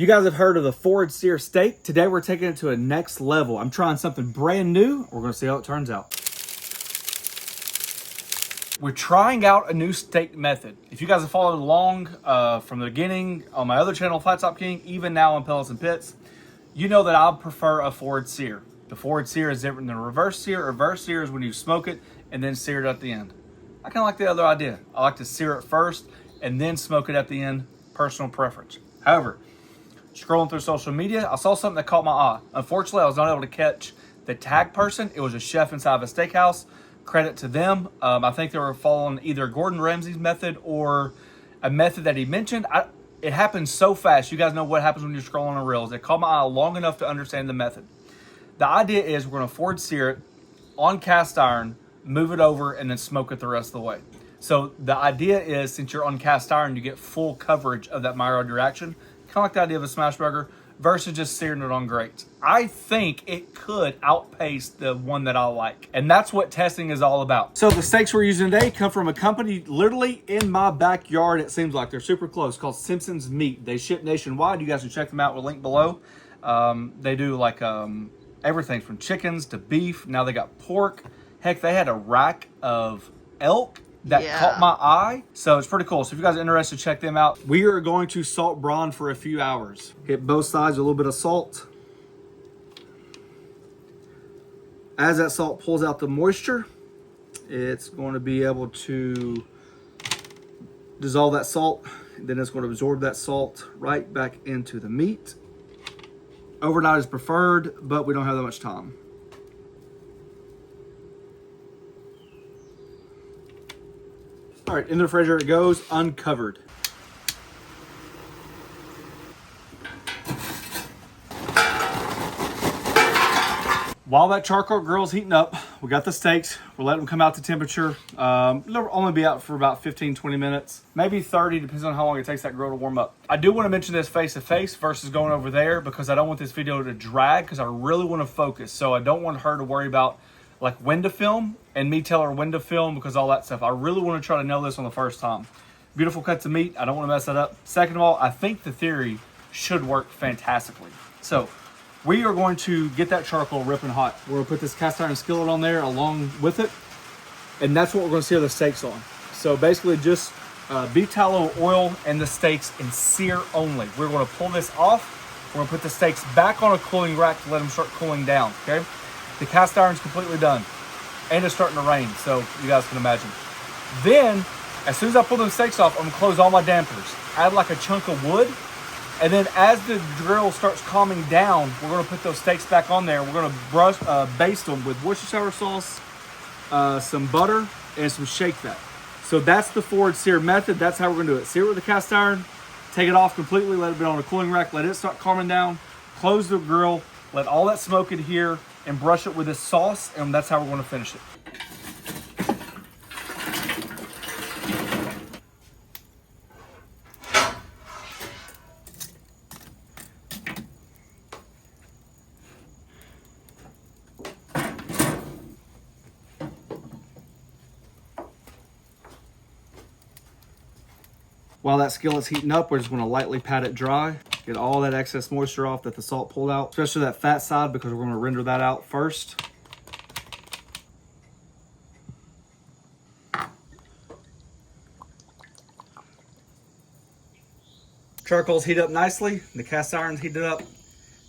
You guys have heard of the forward sear steak. Today we're taking it to a next level. I'm trying something brand new. We're gonna see how it turns out. We're trying out a new steak method. If you guys have followed along from the beginning on my other channel, Flat Top King, even now on Pellets and Pits, you know that I prefer a forward sear. The forward sear is different than a reverse sear. Reverse sear is when you smoke it and then sear it at the end. I kind of like the other idea. I like to sear it first and then smoke it at the end, personal preference. However, scrolling through social media, I saw something that caught my eye. Unfortunately, I was not able to catch the tag person. It was a chef inside of a steakhouse. Credit to them. I think they were following either Gordon Ramsay's method or a method that he mentioned. It happens so fast. You guys know what happens when you're scrolling on Reels. It caught my eye long enough to understand the method. The idea is we're going to forward sear it on cast iron, move it over, and then smoke it the rest of the way. So the idea is, since you're on cast iron, you get full coverage of that Maillard reaction. Kind of like the idea of a smash burger versus just searing it on grates. I think it could outpace the one that I like. And that's what testing is all about. So the steaks we're using today come from a company literally in my backyard. It seems like they're super close, called Simpson's Meat. They ship nationwide. You guys can check them out with a link below. They do like everything from chickens to beef. Now they got pork. Heck, they had a rack of elk that caught my eye. So it's pretty cool. So if you guys are interested, check them out. We are going to salt brine for a few hours. Hit both sides with a little bit of salt. As that salt pulls out the moisture, it's going to be able to dissolve that salt. Then it's going to absorb that salt right back into the meat. Overnight is preferred, but we don't have that much time. All right, in the refrigerator it goes, uncovered. While that charcoal grill's heating up, we got the steaks. We're letting them come out to temperature. They'll only be out for about 15, 20 minutes, maybe 30, depends on how long it takes that grill to warm up. I do want to mention this face-to-face versus going over there because I don't want this video to drag because I really want to focus. So I don't want her to worry about like when to film and me tell her when to film because all that stuff. I really want to try to know this on the first time. Beautiful cuts of meat. I don't want to mess that up. Second of all, I think the theory should work fantastically. So we are going to get that charcoal ripping hot. We're going to put this cast iron skillet on there along with it. And that's what we're going to sear the steaks on. So basically just beef tallow, oil, and the steaks in sear only. We're going to pull this off. We're going to put the steaks back on a cooling rack to let them start cooling down, okay? The cast iron's completely done. And it's starting to rain, so you guys can imagine. Then, as soon as I pull those steaks off, I'm gonna close all my dampers. Add like a chunk of wood. And then as the grill starts calming down, we're gonna put those steaks back on there. We're gonna baste them with Worcestershire sauce, some butter, and some shake fat. So that's the forward sear method. That's how we're gonna do it. Sear it with the cast iron, take it off completely, let it be on a cooling rack, let it start calming down, close the grill, let all that smoke adhere, and brush it with this sauce, and that's how we're going to finish it. While that skillet's heating up, we're just going to lightly pat it dry. Get all that excess moisture off that the salt pulled out, especially that fat side because we're going to render that out first. Charcoal's heated up nicely. The cast iron's heated up.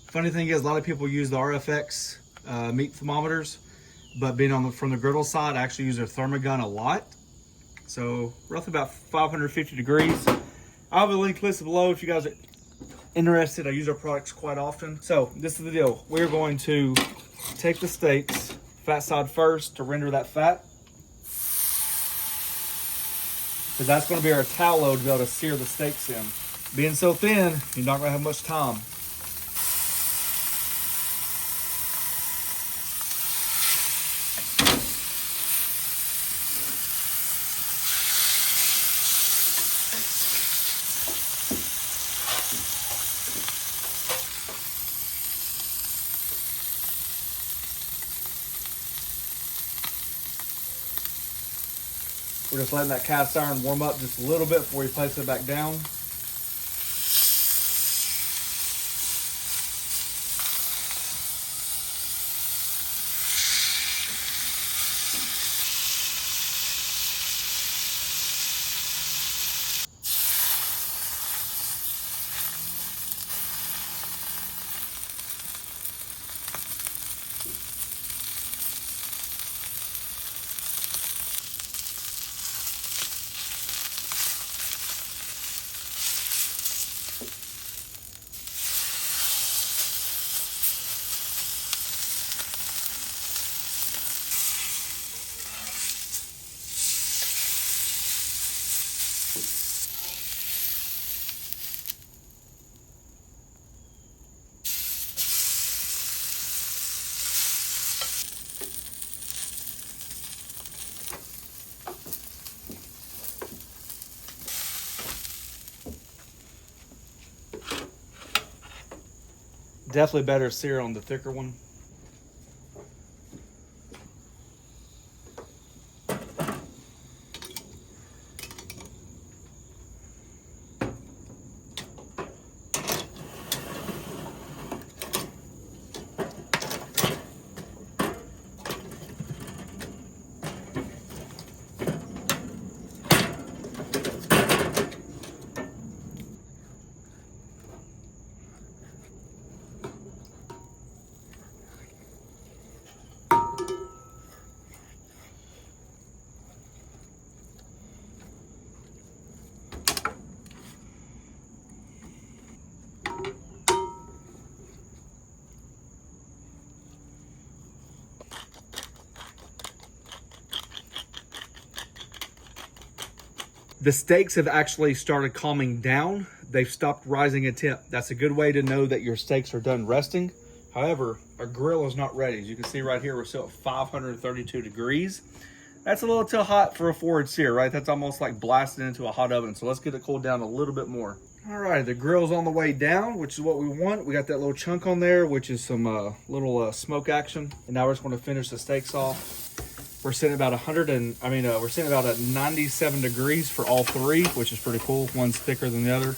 Funny thing is, a lot of people use the RFX meat thermometers, but being from the griddle side, I actually use their Thermogun a lot. So roughly about 550 degrees. I'll have a link listed below if you guys are interested. I use our products quite often. So this is the deal. We're going to take the steaks, fat side first to render that fat. Because that's going to be our tallow to be able to sear the steaks in. Being so thin, you're not going to have much time. We're just letting that cast iron warm up just a little bit before we place it back down. Definitely better sear on the thicker one. The steaks have actually started calming down. They've stopped rising in temp. That's a good way to know that your steaks are done resting. However, our grill is not ready. As you can see right here, we're still at 532 degrees. That's a little too hot for a forward sear, right? That's almost like blasting into a hot oven. So let's get it cooled down a little bit more. All right, the grill's on the way down, which is what we want. We got that little chunk on there, which is some little smoke action. And now we're just going to finish the steaks off. We're sitting about we're sitting about at 97 degrees for all three, which is pretty cool. One's thicker than the other.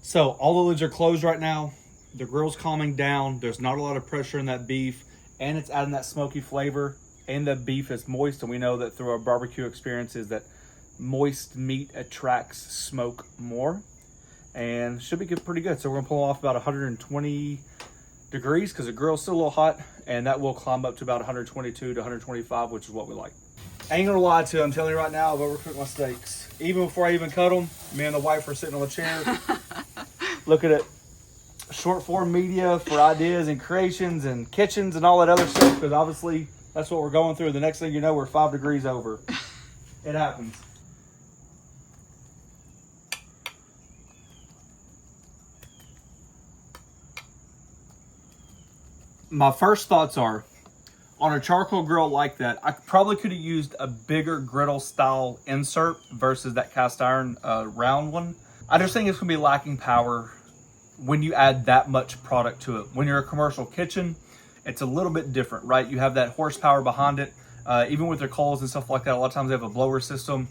So all the lids are closed right now. The grill's calming down. There's not a lot of pressure in that beef, and it's adding that smoky flavor. And the beef is moist, and we know that through our barbecue experiences that moist meat attracts smoke more, and should be pretty good. So we're gonna pull off about 120 degrees because the grill's still a little hot, and that will climb up to about 122 to 125, which is what we like. I ain't gonna lie to you, I'm telling you right now, I've overcooked my steaks. Even before I even cut them, me and the wife were sitting on the chair looking at short form media for ideas and creations and kitchens and all that other stuff, because obviously that's what we're going through. The next thing you know, we're 5 degrees over. It happens. My first thoughts are, on a charcoal grill like that, I probably could have used a bigger griddle style insert versus that cast iron round one. I just think it's gonna be lacking power when you add that much product to it. When you're a commercial kitchen, it's a little bit different, right? You have that horsepower behind it. Even with their coals and stuff like that, a lot of times they have a blower system.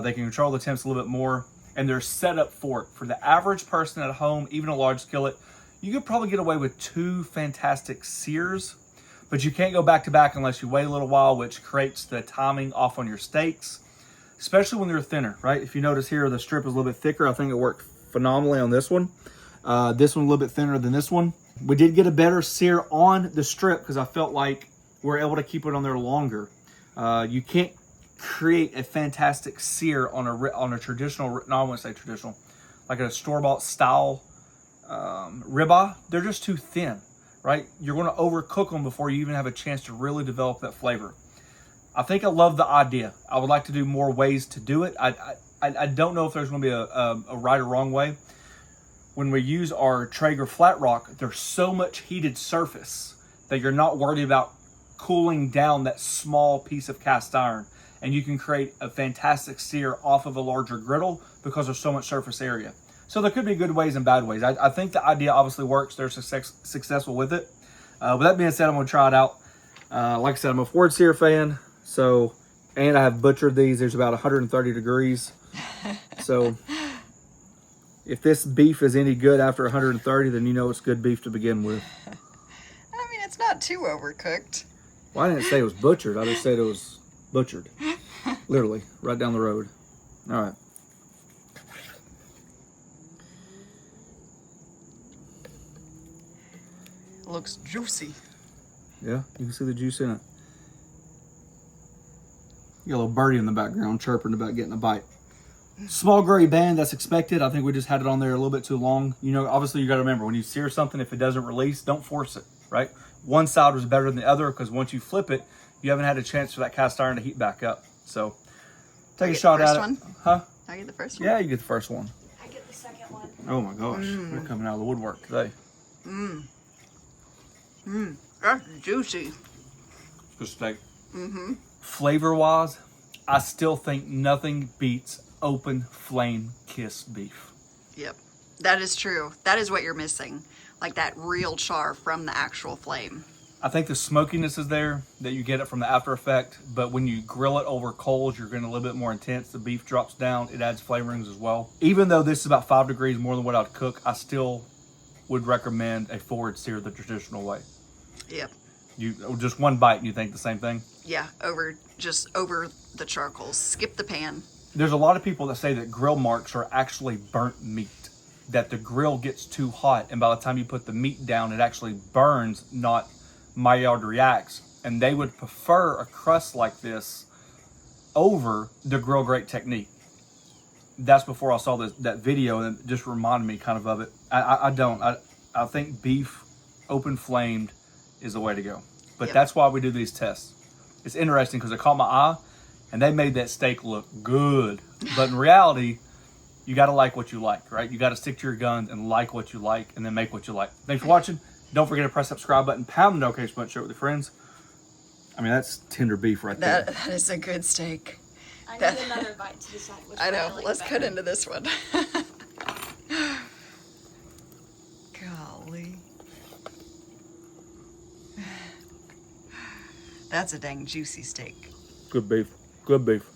They can control the temps a little bit more, and they're set up for it. For the average person at home, even a large skillet, you could probably get away with 2 fantastic sears, but you can't go back to back unless you wait a little while, which creates the timing off on your steaks, especially when they're thinner, right? If you notice here, the strip is a little bit thicker. I think it worked phenomenally on this one. This one a little bit thinner than this one. We did get a better sear on the strip because I felt like we're able to keep it on there longer. You can't create a fantastic sear on a traditional, no, I wouldn't say traditional, like a store-bought style ribeye. They're just too thin, right? You're going to overcook them before you even have a chance to really develop that flavor. I think I love the idea. I would like to do more ways to do it. I don't know if there's going to be a right or wrong way. When we use our Traeger flat rock, there's so much heated surface that you're not worried about cooling down that small piece of cast iron, and you can create a fantastic sear off of a larger griddle because there's so much surface area. So there could be good ways and bad ways. I think the idea obviously works. They're successful with it. With that being said, I'm going to try it out. Like I said, I'm a forward sear fan. So, and I have butchered these. There's about 130 degrees. So if this beef is any good after 130, then you know it's good beef to begin with. I mean, it's not too overcooked. Well, I didn't say it was butchered. I just said it was butchered. Literally, right down the road. All right. Looks juicy. Yeah, you can see the juice in it. You got a little birdie in the background chirping about getting a bite. Small gray band, that's expected. I think we just had it on there a little bit too long. You know, obviously you got to remember, when you sear something, if it doesn't release, don't force it, right? One side was better than the other because once you flip it, you haven't had a chance for that cast iron to heat back up. So take a shot at it. Huh? I get the first one? Yeah, you get the first one. I get the second one. Oh my gosh, we're coming out of the woodwork today. That's juicy. Good steak. Flavor-wise, I still think nothing beats open flame kiss beef. Yep. That is true. That is what you're missing. Like that real char from the actual flame. I think the smokiness is there, that you get it from the after effect, but when you grill it over coals, you're getting a little bit more intense. The beef drops down, it adds flavorings as well. Even though this is about 5 degrees more than what I'd cook, I still would recommend a forward sear the traditional way. Yep. You just one bite and you think the same thing? Yeah, over the charcoals. Skip the pan. There's a lot of people that say that grill marks are actually burnt meat, that the grill gets too hot, and by the time you put the meat down, it actually burns, not Maillard reacts. And they would prefer a crust like this over the grill grate technique. That's before I saw that video, and it just reminded me kind of it. I think beef open flamed is the way to go. But Yep. That's why we do these tests. It's interesting because it caught my eye and they made that steak look good. But in reality, you got to like what you like, right? You got to stick to your guns and like what you like and then make what you like. Thanks for watching. Don't forget to press that subscribe button, pound the notification button, share it with your friends. I mean, that's tender beef right there. That is a good steak. I need another bite to decide which I one know. like Let's better. cut into this one. Golly. That's a dang juicy steak. Good beef. Good beef.